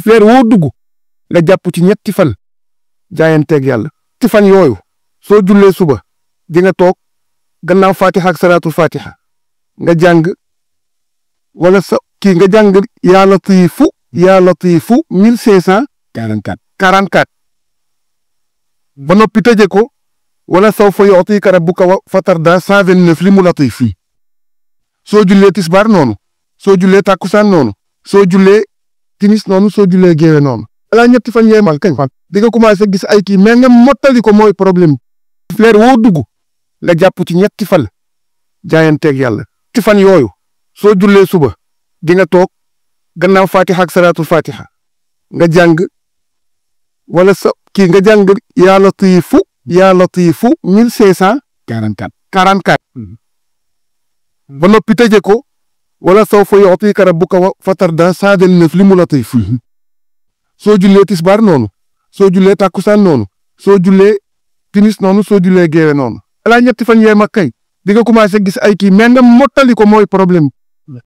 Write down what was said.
weer woo dugg nga jàpp ci ñetti fan jaayanteeg yàlla. ci fan yooyu soo jullee suba di nga toog gannaaw fatiha ak salaatul fatiha nga jàng wala nga jàng yaa latiifu 1544 ba noppi tëje ko wala sawfa yu'tika rabbuka fatarda 129 li mu latiif fii soo jullee tisbaar noonu soo jullee tàkkusaan noonu soo jullee timis noonu soo jullee géewe noonu. alaa ñetti fan yeemal kañ fan di nga commencé gis ay kii mais nga mottali ko mooy problème weer woo dugg nga jàpp ci ñetti fan jaayanteeg yàlla. ci fan yooyu soo jullee suba di nga toog gannaaw fatiha ak salaatul fatiha nga jàng wala nga jàng yaa latiifu 1544 ba noppi tëje ko wala sawfa yu'tika rabbuka fatarda 129 li mu latiif soo jullee tisbaar noonu soo jullee tàkkusaan noonu soo jullee timis noonu soo jullee géewe noonu. alaa ñetti fan yee mag kay di nga commencé gis ay kii mais nga mottali ko mooy problème